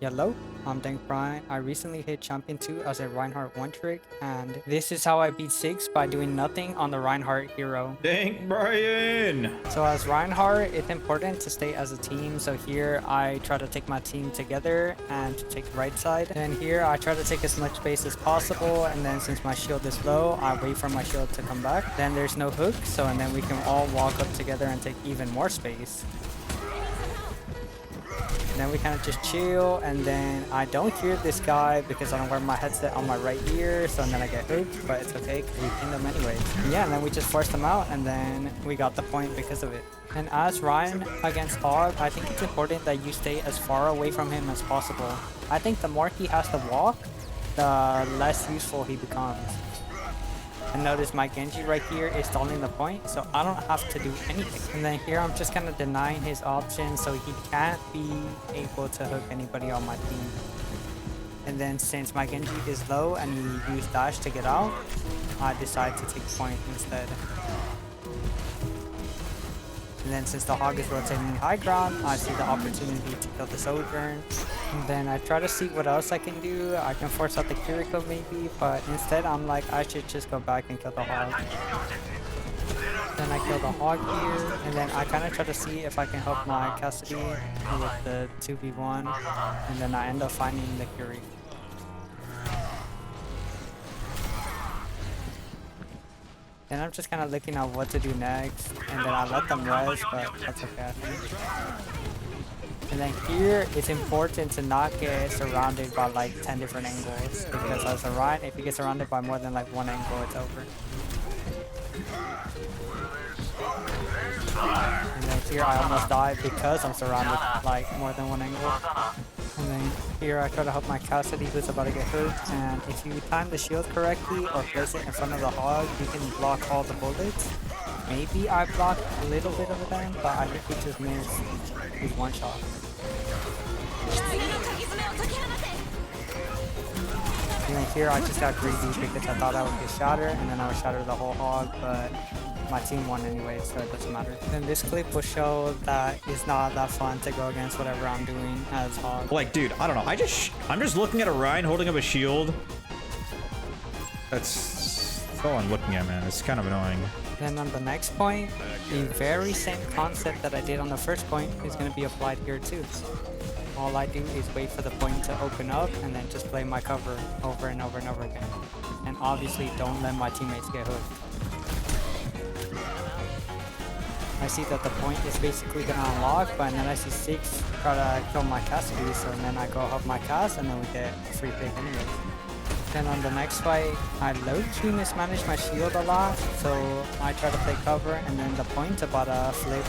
Hello, I'm Rein. I recently hit Champion 2 as a Reinhardt 1 trick, and this is how I beat 6 by doing nothing on the Reinhardt hero. Dang, Brian! So as Reinhardt, it's important to stay as a team. So here I try to take my team together and to take the right side. And here I try to take as much space as possible. And then since my shield is low, I wait for my shield to come back. Then there's no hook. So and then we can all walk up together and take even more space. Then we kind of just chill, and then I don't hear this guy because I don't wear my headset on my right ear, so then I get hooked, but it's okay because we pinned them anyways. Yeah, and then we just forced them out, and then we got the point because of it. And as Rein against Hog, I think it's important that you stay as far away from him as possible. I think the more he has to walk, the less useful he becomes. And notice my Genji right here is stalling the point, so I don't have to do anything. And then here I'm just kind of denying his option, so he can't be able to hook anybody on my team. And then since my Genji is low and he used dash to get out, I decide to take point instead. And then since the Hog is rotating high ground, I see the opportunity to kill the Sojourn. And then I try to see what else I can do. I can force out the Kiriko maybe, but instead I'm like, I should just go back and kill the Hog. Then I kill the Hog here, and then I kind of try to see if I can help my Cassidy with the 2v1, and then I end up finding the Kiriko. Then I'm just kind of looking at what to do next, and then I let them rest, but that's okay, I think. And then here, it's important to not get surrounded by like 10 different angles, because as a Rein, if you get surrounded by more than like one angle, it's over. And then here I almost died because I'm surrounded like more than one angle. And then here I try to help my Cassidy who's about to get hurt, and if you time the shield correctly or place it in front of the Hog, you can block all the bullets. Maybe I blocked a little bit of them, but I think we just missed with one shot. And then here I just got greedy because I thought I would get shattered, and then I would shatter the whole Hog, but my team won anyway, so it doesn't matter. Then this clip will show that it's not that fun to go against whatever I'm doing as Hog. Like, dude, I don't know. I'm just looking at a Rein holding up a shield. That's all I'm looking at, man. It's kind of annoying. Then on the next point, the very same concept that I did on the first point is going to be applied here too. All I do is wait for the point to open up and then just play my cover over and over and over again. And obviously don't let my teammates get hooked. I see that the point is basically gonna unlock, but then I see 6 try to kill my Cassidy, so then I go help my Cass, and then we get a free pick anyways. Then on the next fight, I low-key mismanaged my shield a lot, so I try to play cover, and then the point's about to flip,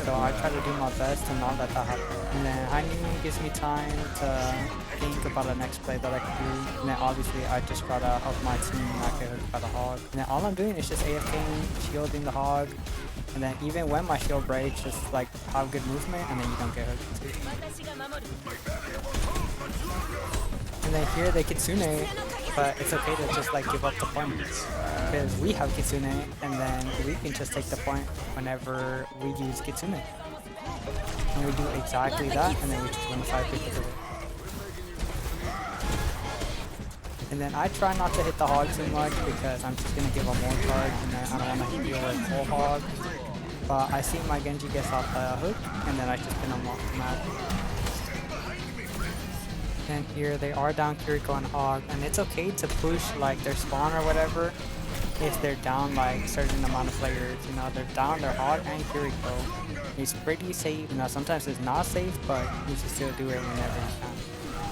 so I try to do my best to not let that happen. And then Rein gives me time to think about the next play that I can do, and then obviously I just try to help my team not get hooked by the Hog. And then all I'm doing is just AFKing, shielding the Hog, and then even when my shield breaks, just like have good movement, and then you don't get hooked too. And then here they Kitsune, but it's okay to just like give up the point because we have Kitsune, and then we can just take the point whenever we use Kitsune. And we do exactly that, and then we just win the fight because of it. And then I try not to hit the Hog too much because I'm just gonna give a more charge, and then I don't want to deal with full Hog. But I see my Genji gets off the hook, and then I just pin him off the map. And here they are down Kiriko and Hog, and it's okay to push like their spawn or whatever if they're down like a certain amount of players. You know, they're down their Hog and Kiriko. It's pretty safe. You know, sometimes it's not safe, but you should still do it whenever you can.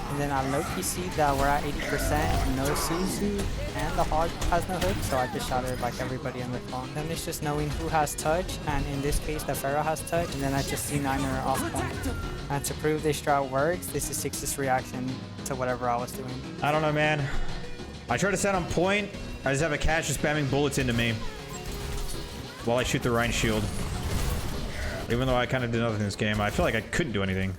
And then I low-key see that we're at 80%, no Suzu, and the Hog has no hook, so I just shattered like everybody on the phone. Then it's just knowing who has touch, and in this case the Pharaoh has touch, and then I just C9er off point. And to prove this strat works, this is 6's reaction to whatever I was doing. I don't know, man. I try to set on point. I just have a catch just spamming bullets into me while I shoot the Rein shield. Even though I kind of did nothing in this game, I feel like I couldn't do anything.